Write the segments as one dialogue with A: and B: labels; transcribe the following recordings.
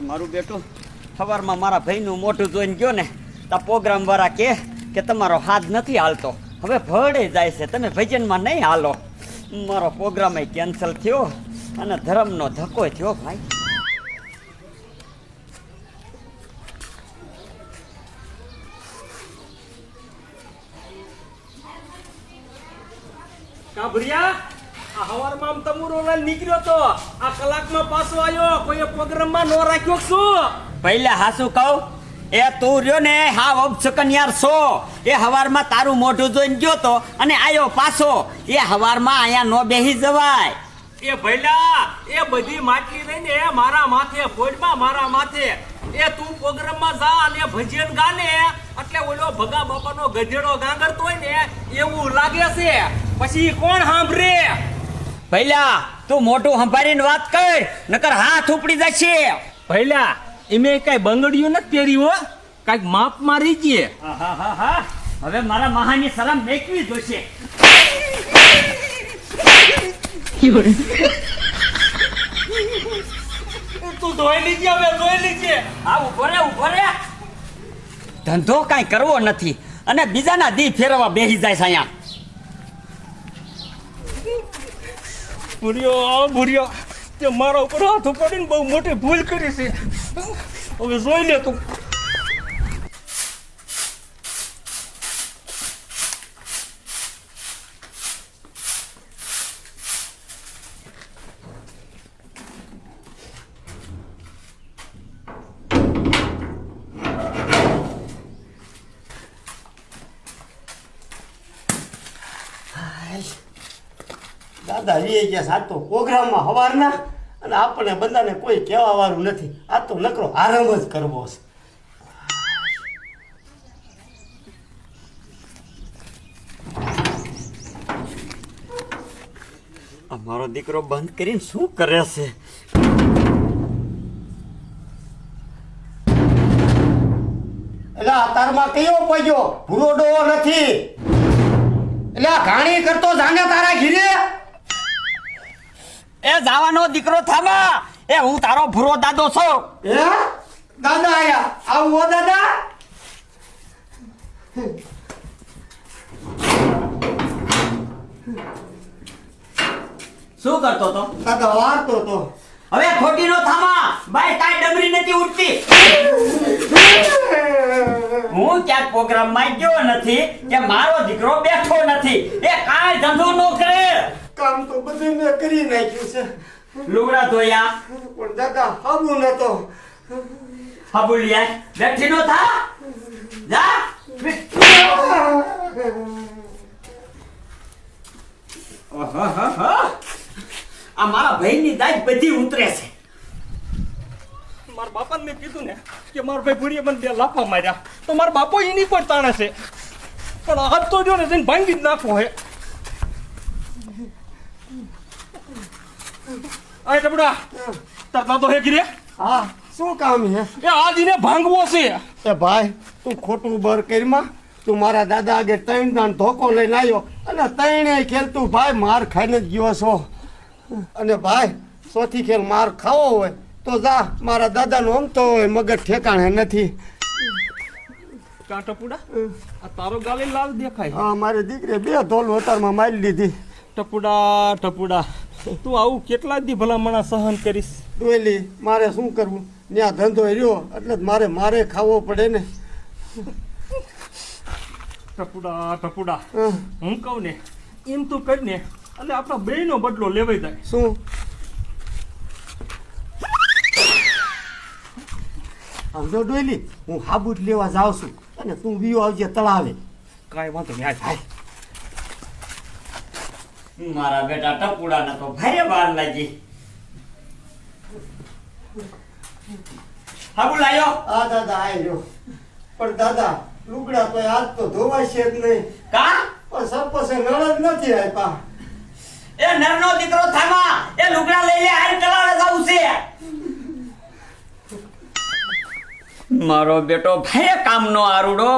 A: મારું બેટું સવારમાં મારા ભાઈનું મોઢું જોઈને ગયો ને તો પ્રોગ્રામ વાળા કે તમારો હાથ નથી હાલતો, હવે ભળે જાય છે, તમે ભજનમાં નહીં હાલો. મારો પ્રોગ્રામ કેન્સલ થયો અને ધર્મનો ધક્કો થયો ભાઈ.
B: કાભરિયા આ હવારમાં આમ તમુરો લાલ નીકળ્યો તો આ કલાકમાં પાછો આવ્યો, કોઈ પ્રોગ્રામમાં નો રાખ્યો શું?
A: પહેલા હાસુ કહું, એ તું રહ્યો ને હા અબસકન્યાર છો. એ હવારમાં તારું મોઢું જોઈને ગયો તો અને આયો પાછો. એ હવારમાં અહીંયા નો બેહી જવાય.
B: એ ભઈલા એ બધી માટલી લઈને મારા માથે ફોડમાં મારા માથે. એ તું પ્રોગ્રામમાં જા અને ભજન ગાને એટલે ઓલો ભગા બાપાનો ગધેડો ગાંગરતો હોય ને એવું લાગે છે. પછી કોણ સાંભળે?
A: પહેલા તું મોઢું સંભાળીને વાત કર, નકર હાથ ઉપડી જશે.
B: ભઈલા એમે કઈ બંગડીયું નથી પહેરી હો, કઈક માપ મારી ગયે.
A: હવે મારા મહાની શરમ મેકવી જોશે.
B: તું ધોઈ લીજે, હવે ધોઈ લીજે.
A: આ ઉભો રે. ધંધો કાંઈ કરવો નથી અને બીજાના દી ફેરવા બેસી જાય છે અહીંયા.
B: ભૂર્યો તે મારા ઉપર હાથ ઉપાડીને બહુ મોટી ભૂલ કરી છે. હવે જોઈ લે તું.
C: દાદા એ ગયા સાતો પ્રોગ્રામમાં હવારના અને આપણે બધાને કોઈ કહેવા વાળું નથી. આ તો નકરો આરામ જ કરવો છે.
A: અમારો દીકરો બંધ કરીને શું કરે છે?
C: એટલે આ તારમાં કયો પહોંચ્યો? ભૂરો ડોવો નથી. એટલે આ ઘાણી કરતો જાને તારા ઘીરે.
A: એ જાવાનો દીકરો થામા. એ હું તારો ભૂરો દાદો છું.
C: હે દાદા આયા? આવું હો દાદા.
A: શું કરતો તો?
C: દાદા વારતો તો.
A: હવે ખોટી નો થામા. ભાઈ કાંઈ ડમરી નથી ઉઠતી. હું ક્યાંક પ્રોગ્રામમાં ગયો નથી કે મારો દીકરો બેઠો નથી. એ કાંઈ ધંધો ન કરે.
C: કામ તો બધું મેં કરી નાખ્યું છે,
A: લુગડા ધોયા,
C: પણ દાદા આવું નતો.
A: હબુલિયા બેઠી નો થા. જા. આ મારા ભાઈની દાજ બધી ઉતરે છે.
B: મારા બાપાને મેં કીધું ને કે મારા ભાઈ ભૂરીએ મને 2 લાફા માર્યા તો મારા બાપો એની પણ તાણે છે, પણ હાથ તો જો ને જઈને ભાંગી જ નાખવો હે. આ ટપડા તાર દાદો હે ગીરે.
C: હા શું કામ છે?
B: એ આજ એને ભાંગવો છે.
C: એ ભાઈ તું ખોટું બર કરીમાં. તું મારા દાદા આગળ 3 દાન ધોકો લઈને આવ્યો અને 3 ખેલ તું ભાઈ માર ખાઈને જ ગયો છો. અને ભાઈ ચોથી ખેલ માર ખાવો હોય તો જા, મારા દાદાનો આમ તો મગજ ઠેકાણે નથી.
B: કા ટપુડા આ તારો ગાલે લાલ દેખાય.
C: હા મારી દીકરી 2 ધોલ વતારમાં મારી લીધી.
B: ટપુડા તું આવું કેટલા દી ભલામણા સહન કરીશ?
C: ડોયલી મારે શું કરવું? ત્યાં ધંધો રહ્યો એટલે મારે ખાવો પડે ને.
B: ટપુડા હું કહું ને એમ તું કરીને એટલે આપણા બેયનો બદલો લેવાઈ જાય.
C: શું? સમજો ડોયલી, હું હાબૂત લેવા જાઉં છું અને તું વિયો આવજે તળાવે.
B: કાંઈ વાંધો નહીં, હાલ.
A: મારા બેટા ટપુડાને તો ભારે વાર લાગી. હા બોલાયો.
C: આ દાદા આવ્યો, પણ દાદા લુગડા તો આજ તો ધોવાય છે જ નહીં.
A: કા?
C: પણ સરપસે નળ જ નથી આપ્યા.
A: એ નરનો દીકરો થામા. એ લુગડા લઈ લે, હાલ તળાવે જાવું છે. મારો બેટો ભારે કામનો આરુડો.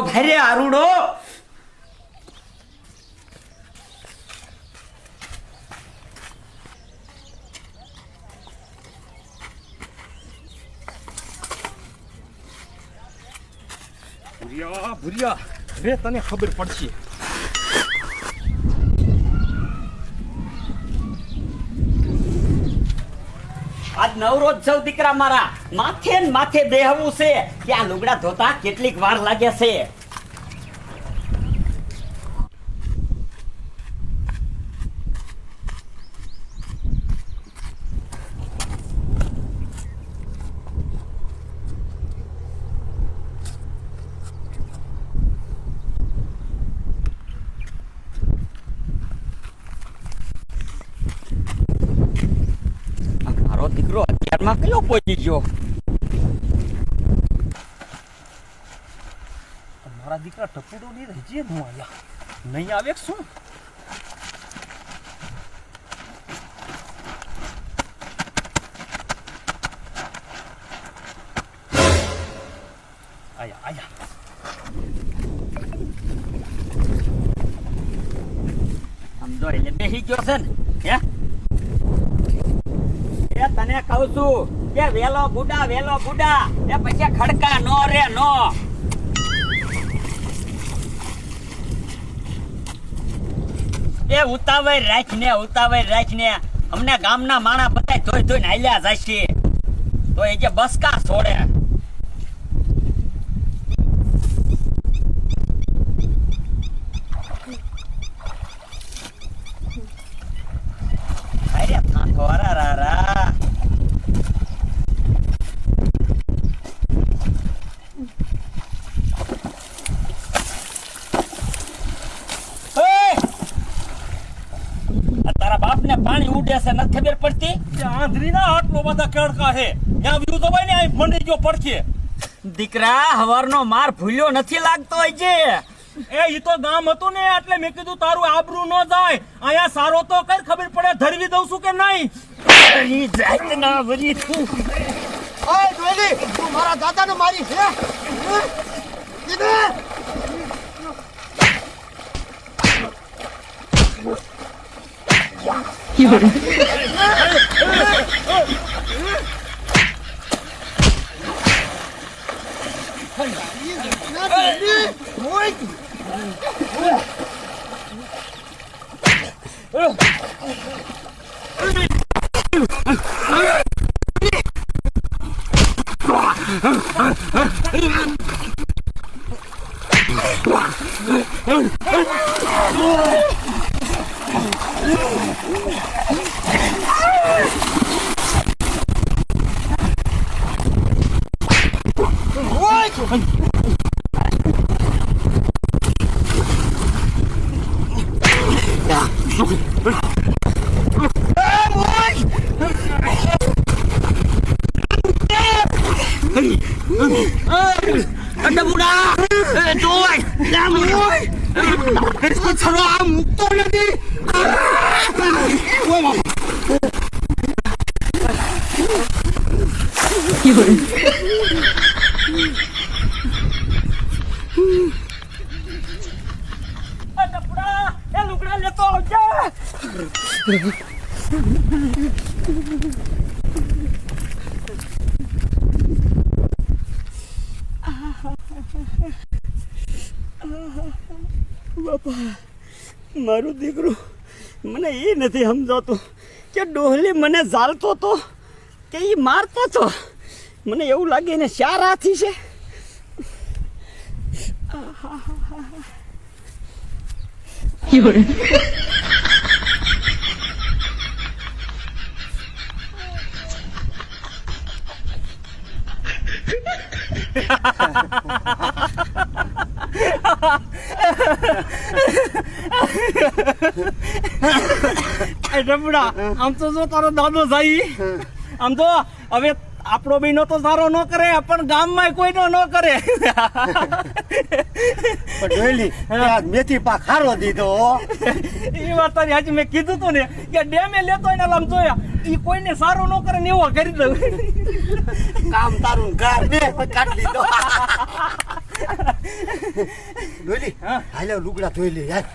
B: ભૂરિયા રે તને ખબર પડશે.
A: આજ નવરોજ સૌ દીકરા મારા માથે ને માથે દેહવું છે કે આ લુગડા ધોતા કેટલીક વાર લાગે છે. મારો દીકરો અત્યારમાં કયો પહોંચી ગયો?
B: મારા દીકરા ટપુડો ની રહીજે ન આવ્યા. નહીં આવે કે શું? આયા આયા.
A: આમ જો એટલે બેસી ગયો છે ને હે? એ તને કહું છું કે વેલો બુડા એ પછી ખડકા નો રે નો. એ ઉતાવળ રાખ ને અમને ગામના માણા બધા ધોઈને હાલ્યા જશે તો એ જે બસકા છોડે. અરે થાથો રા તારા બાપ ને પાણી ઉડે છે નથી ખબર પડતી?
B: આંધળી ના આટલો બધા કડકા હે ત્યાં વ્યૂ તો ભાઈ ને આ મંડી ગયો પડશે.
A: દીકરા હવારનો માર ભૂલ્યો નથી લાગતો હોય છે.
B: એ ઈ તો ગામ હતું ને એટલે મેં કીધું તારું આબરૂ ન જાય. અહીંયા સારો તો કઈ ખબર પડે ધરવી દઉં છું કે નહીં.
A: ઈ જાત ના વરી તું
C: ઓય ડોલી તું મારા દાદાને મારી છે કીધે
A: લુગડા લેતો આવજે. બાપા મારું દીકરું મને એ નથી સમજાતું કે ડોહલી મને ઝાલતો તો કે એ મારતો તો. મને એવું લાગે એને ચાર હાથી છે. ડબડા આમ તો જો તારો દાદો જાય આમ તો હવે આપણો બહેનો તો સારો ન કરે પણ ગામમાં કોઈનો ન કરે.
C: ડોલી મેથી પાક ખારો દીધો.
A: એ વાત તારી આજે મેં કીધું તું ને કે ડેમે લેતો એને આમ જોયા એ કોઈને સારું ન કરે ને એવો કરી દઉં.
C: કામ તારું ઘર બે કાઢી લીધો. ડોલી હાલે લુગડા ધોઈ લે યાર.